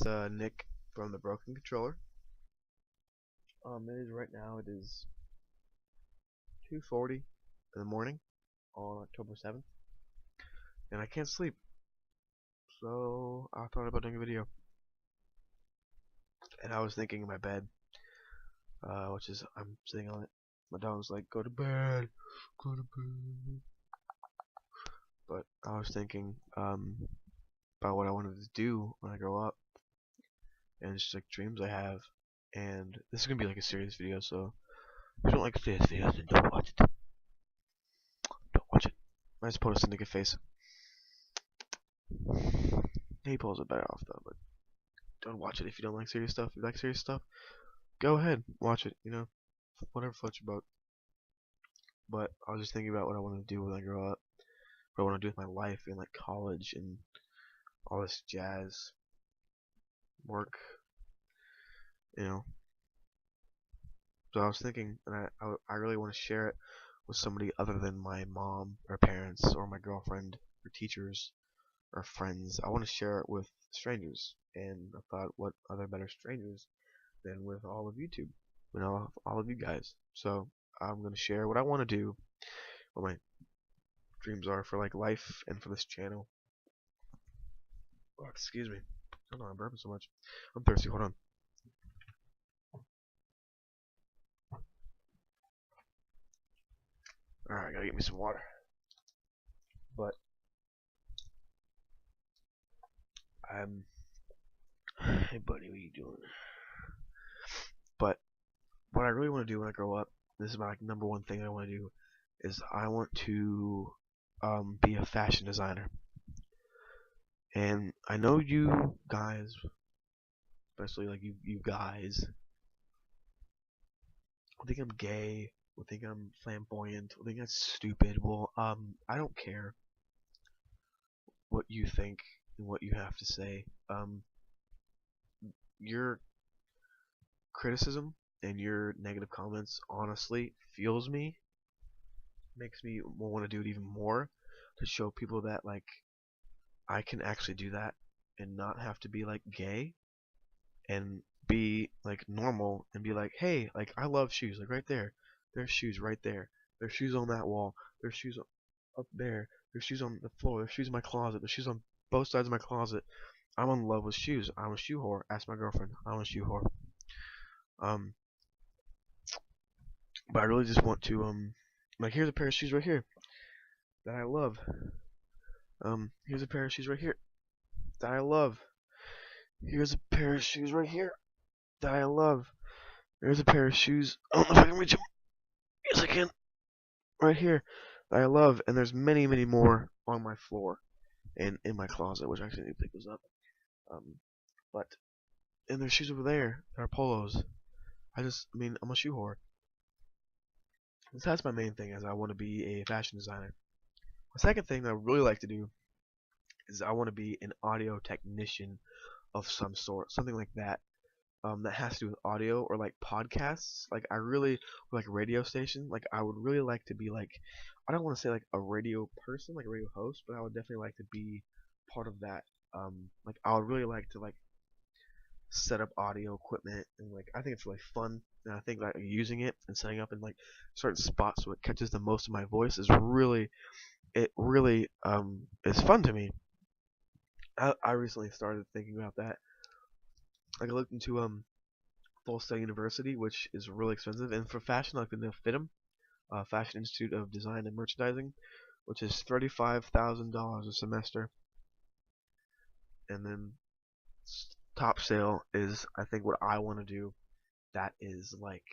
It's Nick from the Broken Controller. It is right now. It is 2:40 in the morning on October 7th, and I can't sleep. So I thought about doing a video, and I was thinking in my bed, which is I'm sitting on it. My dog was like, "Go to bed, go to bed." But I was thinking about what I wanted to do when I grow up, and just like dreams I have. And this is gonna be like a serious video, so if you don't like serious videos, then don't watch it. Don't watch it. I just put a nigga face. He pulls it better off though, but don't watch it if you don't like serious stuff. If you like serious stuff, go ahead, watch it, whatever floats your boat. But I was just thinking about what I want to do when I grow up, what I want to do with my life in like college and all this jazz, work, you know. So I was thinking, and I really want to share it with somebody other than my mom or parents or my girlfriend or teachers or friends. I want to share it with strangers, and I thought, what other better strangers than with all of YouTube, all of you guys. So I'm gonna share what I want to do, what my dreams are for like life and for this channel. Oh, excuse me. I don't know, I'm burping so much. I'm thirsty. Hold on. Alright, gotta get me some water. But I'm. Hey, buddy, what are you doing? But what I really want to do when I grow up, this is my like, number one thing I want to do, is I want to be a fashion designer. And I know you guys, especially like you guys, will think I'm gay, will think I'm flamboyant, will think that's stupid. Well, I don't care what you think and what you have to say. Your criticism and your negative comments honestly fuels me, makes me want to do it even more, to show people that like I can actually do that and not have to be like gay and be like normal and be like, hey, like I love shoes, like right there, there's shoes right there, there's shoes on that wall, there's shoes up there, there's shoes on the floor, there's shoes in my closet, there's shoes on both sides of my closet. I'm in love with shoes. I'm a shoe whore. Ask my girlfriend. I'm a shoe whore. Um, but I really just want to like here's a pair of shoes right here that I love. Here's a pair of shoes right here that I love. Here's a pair of shoes right here that I love. There's a pair of shoes. I don't know if I can reach them. Yes, I can. Right here that I love, and there's many, many more on my floor and in my closet, which I actually need to pick those up. Um, but and there's shoes over there that are polos. I mean, I'm a shoe whore. So that's my main thing, is I want to be a fashion designer. The second thing that I really like to do is I want to be an audio technician of some sort, something like that. That has to do with audio or like podcasts. Like I really like a radio station. Like I would really like to be like, I don't want to say like a radio person, like a radio host, but I would definitely like to be part of that. Like I would really like to like set up audio equipment, and like I think it's really fun, and I think like using it and setting up in like certain spots so it catches the most of my voice is really, it really is fun to me. I recently started thinking about that. Like I looked into Full Sail University, which is really expensive, and for fashion, like the FITM, Fashion Institute of Design and Merchandising, which is $35,000 a semester, and then Top Sail is, I think, what I want to do. That is like,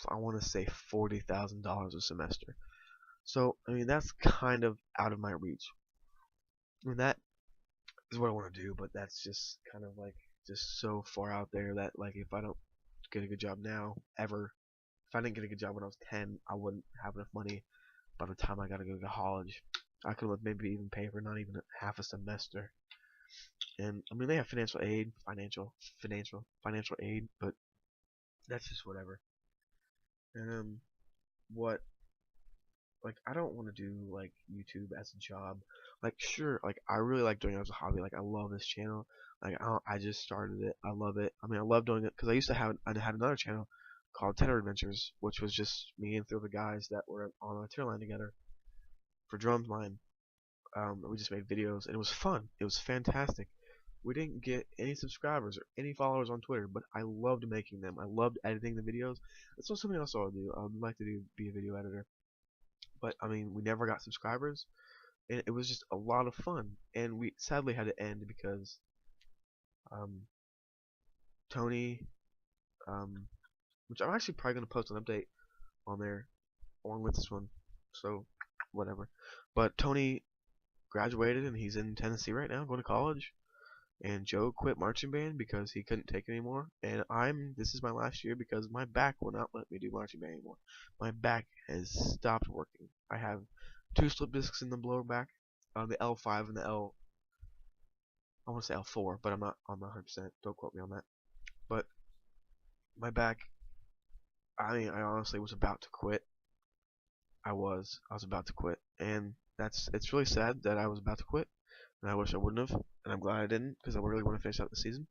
I want to say $40,000 a semester. So I mean that's kind of out of my reach. I mean that is what I want to do, but that's just kind of like just so far out there that like if I don't get a good job now, ever, if I didn't get a good job when I was 10, I wouldn't have enough money by the time I gotta go to college. I could maybe even pay for not even half a semester. And I mean they have financial aid, but that's just whatever. And what, like I don't want to do like YouTube as a job. like sure, like I really like doing it as a hobby. Like I love this channel. Like I just started it. I love it. I mean, I love doing it because I had another channel called Tenor Adventures, which was just me and three other guys that were on a tier line together for Drumline. We just made videos and it was fun. It was fantastic. We didn't get any subscribers or any followers on Twitter, but I loved making them. I loved editing the videos. That's what something else I would do. I would like to be a video editor. But I mean, we never got subscribers, and it was just a lot of fun. And we sadly had to end because um, Tony, um, which I'm actually probably gonna post an update on there along with this one, so whatever. But Tony graduated and he's in Tennessee right now, going to college. And Joe quit marching band because he couldn't take it anymore. And this is my last year because my back will not let me do marching band anymore. My back has stopped working. I have 2 slip discs in the lower back, the L5 and the I want to say L4, but I'm not 100%. Don't quote me on that. But my back, I mean, I honestly was about to quit. I was about to quit, and it's really sad that I was about to quit, and I wish I wouldn't have, and I'm glad I didn't because I really want to finish out the season.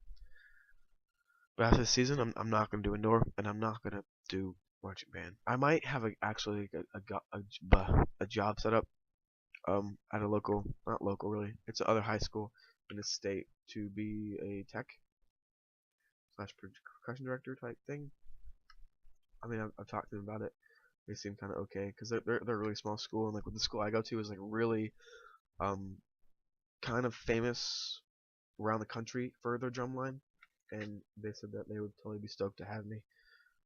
But after the season, I'm not gonna do indoor, and I'm not gonna do marching band. I might have a job set up at a local, not local really, it's another high school in the state to be a tech slash percussion director type thing. I mean, I've talked to them about it. They seem kind of okay because they're a really small school, and like with the school I go to is like really um kind of famous around the country for their drumline, and they said that they would totally be stoked to have me,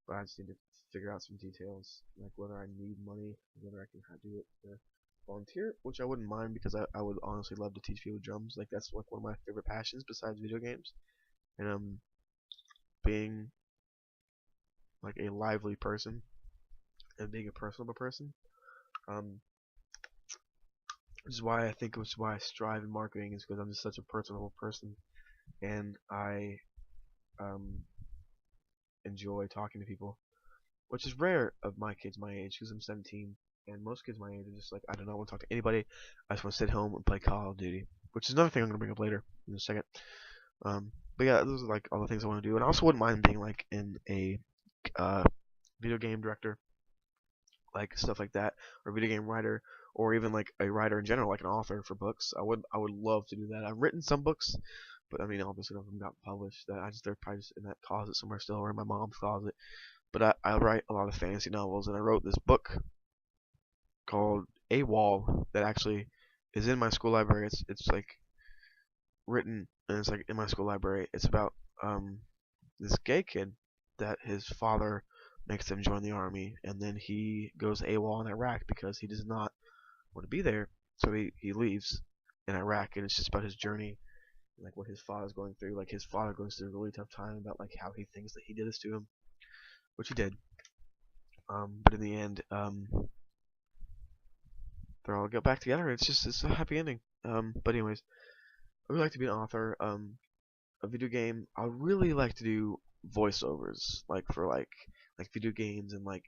but I just need to figure out some details, like whether I need money, whether I can do it to volunteer, which I wouldn't mind because I would honestly love to teach people drums. Like that's like one of my favorite passions besides video games, and being like a lively person and being a personable person. Um, which is why I think which is why I strive in marketing is because I'm just such a personable person, and I enjoy talking to people, which is rare of my kids my age because I'm 17, and most kids my age are just like I don't want to talk to anybody. I just want to sit home and play Call of Duty, which is another thing I'm gonna bring up later in a second. But yeah, those are like all the things I want to do, and I also wouldn't mind being like in a video game director, like stuff like that, or video game writer, or even like a writer in general, like an author for books. I would love to do that. I've written some books, but I mean obviously none of them got published. They're probably just in that closet somewhere still, or in my mom's closet. But I write a lot of fantasy novels, and I wrote this book called AWOL that actually is in my school library. It's like written, and it's like in my school library. It's about this gay kid that his father makes him join the army, and then he goes AWOL in Iraq because he does not want to be there, so he leaves in Iraq, and it's just about his journey, like what his father's going through. Like his father goes through a really tough time about like how he thinks that he did this to him, which he did. But in the end, they all get back together. It's a happy ending. But anyways, I would like to be an author. A video game. I would really like to do voiceovers, like for like video games and like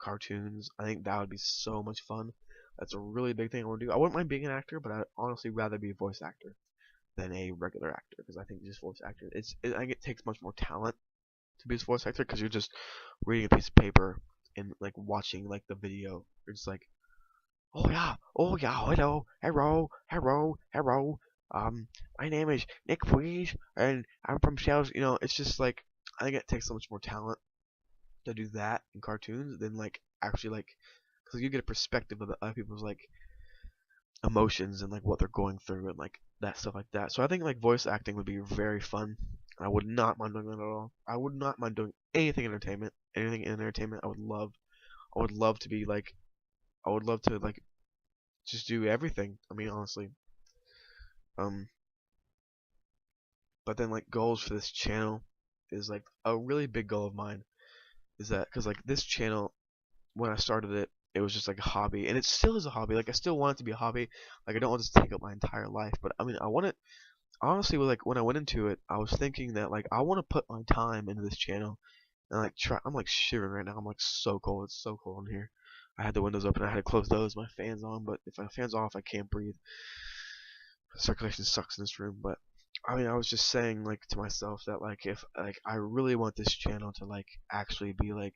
cartoons. I think that would be so much fun. That's a really big thing I want to do. I wouldn't mind being an actor, but I'd honestly rather be a voice actor than a regular actor because I think just voice actor. I think it takes much more talent to be a voice actor because you're just reading a piece of paper and like watching like the video. You're just like, oh yeah, hello, hello. My name is Nick Freeze, and I'm from Sales. You know, it's just like I think it takes so much more talent to do that in cartoons than like actually like because you get a perspective of the other people's like emotions and like what they're going through and like that stuff like that. So I think like voice acting would be very fun. I would not mind doing that at all. I would not mind doing anything entertainment. Anything in entertainment I would love. I would love to be like I would love to like just do everything. I mean honestly. Um but then like goals for this channel is like a really big goal of mine is that cuz like this channel when I started it it was just like a hobby and it still is a hobby. Like I still want it to be a hobby. Like I don't want this to take up my entire life, but I mean I want it honestly like when I went into it I was thinking that like I want to put my time into this channel and like I'm like shivering right now. I'm like so cold. It's so cold in here. I had the windows open. I had to close those. My fan's on, but if my fan's off, I can't breathe. Circulation sucks in this room. But I mean, I was just saying like to myself that like if like I really want this channel to like actually be like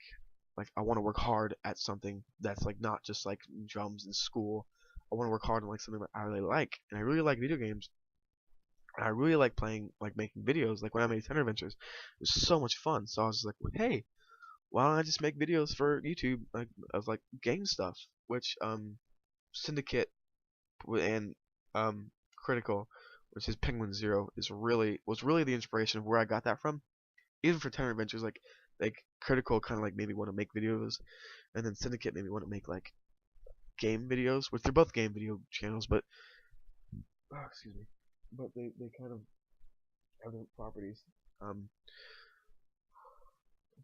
I want to work hard at something that's like not just like drums in school. I want to work hard on like something that I really like, and I really like video games. And I really like playing, like making videos. Like when I made Tenor Adventures, it was so much fun. So I was like, well, hey, why don't I just make videos for YouTube, like of like game stuff, which Syndicate and Critical, which is Penguin Zero, was really the inspiration of where I got that from. Even for Tenor Adventures, like Critical kind of like made me want to make videos, and then Syndicate made me want to make like game videos, which they're both game video channels, but excuse me, but they kind of have different properties. I'm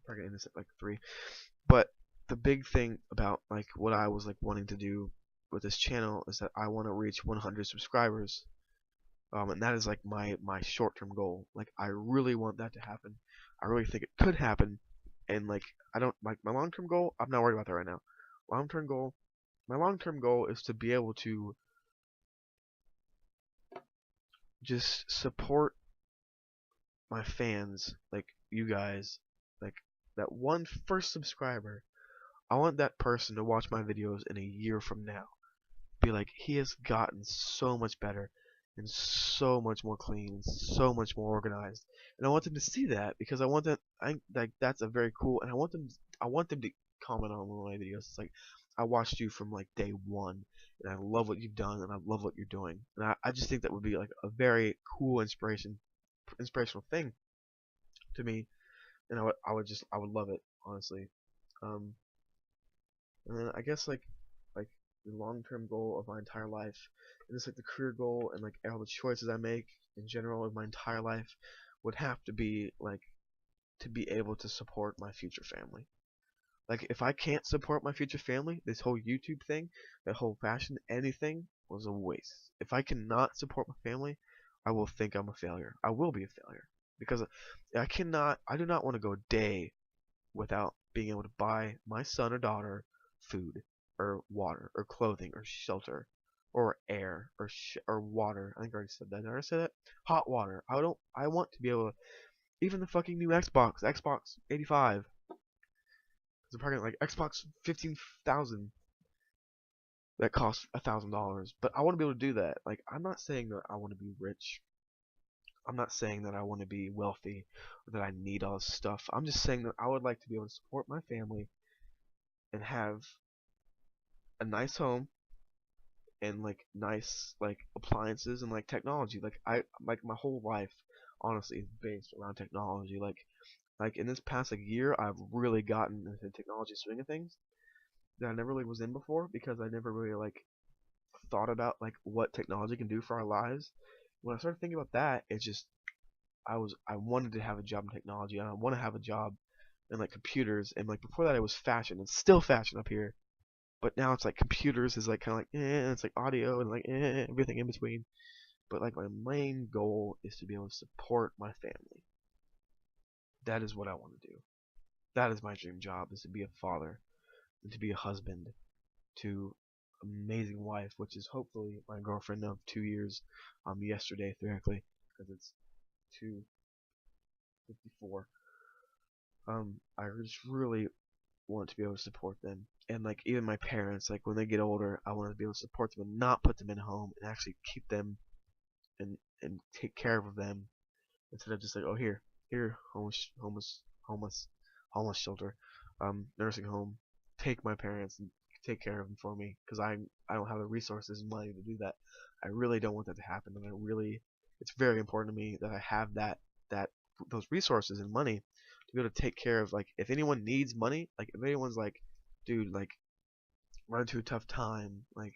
probably gonna end this at like 3. But the big thing about like what I was like wanting to do with this channel is that I want to reach 100 subscribers. And that is like my short-term goal. Like I really want that to happen. I really think it could happen. And like I don't like my long-term goal. I'm not worried about that right now. Long-term goal. My long-term goal is to be able to just support my fans, like you guys, like that one first subscriber. I want that person to watch my videos in a year from now. Be like, he has gotten so much better and so much more clean and so much more organized. And I want them to see that because I want them. I think like that's a very cool. And I want them. I want them to comment on one of my videos. It's like, I watched you from like day one, and I love what you've done, and I love what you're doing. And I just think that would be like a very cool inspirational thing to me. And I would love it honestly. Um, and then I guess like the long-term goal of my entire life, and it's like the career goal and like all the choices I make in general of my entire life would have to be like to be able to support my future family. Like if I can't support my future family, this whole YouTube thing, that whole fashion, anything was a waste. If I cannot support my family, I will think I'm a failure. I will be a failure because I do not want to go a day without being able to buy my son or daughter food or water or clothing or shelter or air or water. I think I already said that. Did I already say that? Hot water. I want to be able to. Even the fucking new Xbox 85. It's probably like Xbox 15,000 that costs $1,000. But I want to be able to do that. Like I'm not saying that I want to be rich. I'm not saying that I want to be wealthy or that I need all this stuff. I'm just saying that I would like to be able to support my family and have a nice home and like nice like appliances and like technology. Like I like my whole life honestly is based around technology. Like in this past like year I've really gotten into the technology swing of things that I never really was in before because I never really like thought about like what technology can do for our lives. When I started thinking about that, it's just I wanted to have a job in technology and I want to have a job in like computers and like before that it was fashion. It's still fashion up here. But now it's like computers is like kind of like it's like audio and like everything in between. But like my main goal is to be able to support my family. That is what I want to do. That is my dream job is to be a father and to be a husband to an amazing wife, which is hopefully my girlfriend of 2 years. Yesterday theoretically because it's 2:54. I just really want to be able to support them. And like even my parents, like when they get older, I want to be able to support them and not put them in a home and actually keep them and take care of them instead of just like, oh here homeless shelter, nursing home, take my parents and take care of them for me because I don't have the resources and money to do that. I really don't want that to happen, and it's very important to me that I have that those resources and money to be able to take care of like if anyone needs money, like if anyone's like, dude, like run into a tough time, like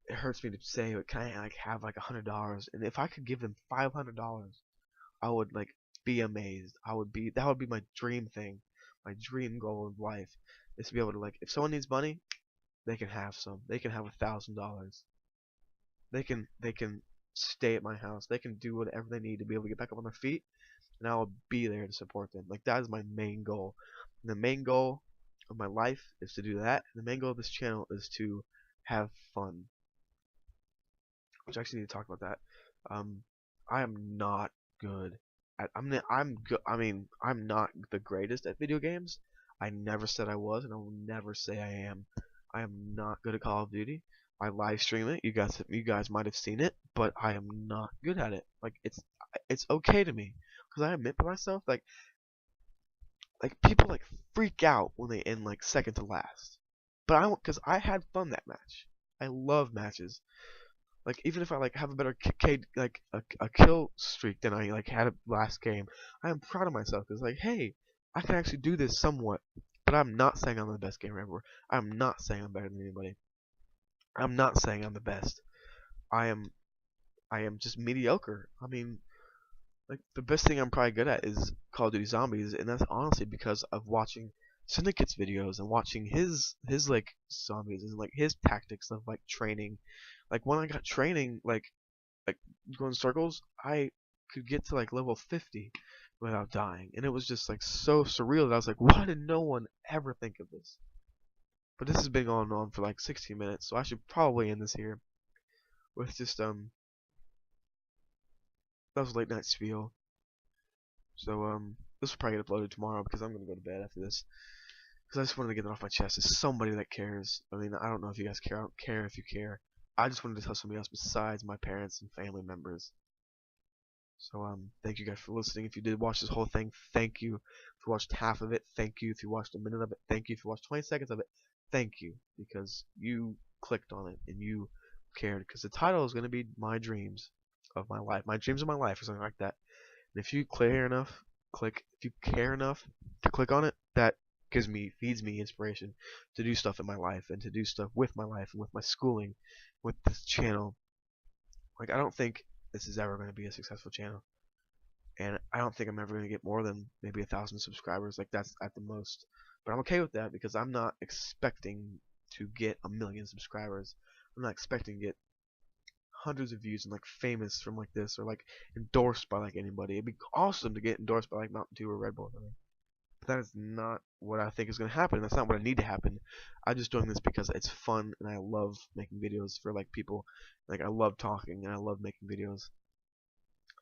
it hurts me to say, but can I like have like $100? And if I could give them $500, I would like be amazed. That would be my dream thing, my dream goal of life is to be able to like if someone needs money, they can have some. They can have $1,000. They can stay at my house. They can do whatever they need to be able to get back up on their feet, and I will be there to support them. Like that is my main goal. And the main goal of my life is to do that. And the main goal of this channel is to have fun. Which I actually need to talk about that. I am not good at. I'm good. I mean, I'm not the greatest at video games. I never said I was, and I will never say I am. I am not good at Call of Duty. I live stream it. You guys might have seen it, but I am not good at it. Like it's okay to me, because I admit to myself, like people like freak out when they end like second to last. But I don't, because I had fun that match. I love matches. Like even if I like have a better like a kill streak than I like had last game, I am proud of myself because like, hey, I can actually do this somewhat. But I'm not saying I'm the best gamer ever. I'm not saying I'm better than anybody. I'm not saying I'm the best. I am I am just mediocre. I mean, like the best thing I'm probably good at is Call of Duty Zombies, and that's honestly because of watching Syndicate's videos and watching his like zombies and like his tactics of like training. Like when I got training, like going in circles, I could get to like level 50 without dying, and it was just like so surreal that I was like, why did no one ever think of this? But this has been going on for like 16 minutes, so I should probably end this here with just that was late night spiel. So this will probably get uploaded tomorrow because I'm gonna go to bed after this. Because I just wanted to get it off my chest. As somebody that cares. I mean, I don't know if you guys care. I don't care if you care. I just wanted to tell somebody else besides my parents and family members. So thank you guys for listening. If you did watch this whole thing, thank you. If you watched half of it, thank you. If you watched a minute of it, thank you. If you watched 20 seconds of it, thank you. Because you clicked on it and you cared. Because the title is going to be My Dreams of My Life. My Dreams of My Life or something like that. And if you care enough, if you care enough to click on it, that feeds me inspiration to do stuff in my life and to do stuff with my life and with my schooling, with this channel. Like I don't think this is ever going to be a successful channel, and I don't think I'm ever going to get more than maybe 1,000 subscribers. Like that's at the most, but I'm okay with that because I'm not expecting to get 1,000,000 subscribers. I'm not expecting to get hundreds of views and like famous from like this or like endorsed by like anybody. It'd be awesome to get endorsed by like Mountain Dew or Red Bull. But that is not what I think is going to happen. That's not what I need to happen. I'm just doing this because it's fun and I love making videos for like people. Like I love talking and I love making videos.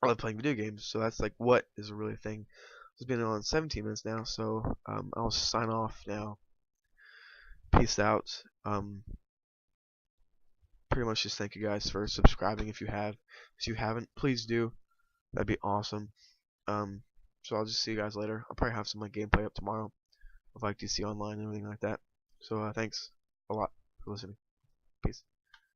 I love playing video games. So that's like what is a really thing. It's been on 17 minutes now, so I'll sign off now. Peace out. Pretty much just thank you guys for subscribing if you have. If you haven't, please do. That'd be awesome. So I'll just see you guys later. I'll probably have some like gameplay up tomorrow of like DC Online and everything like that. So thanks a lot for listening. Peace.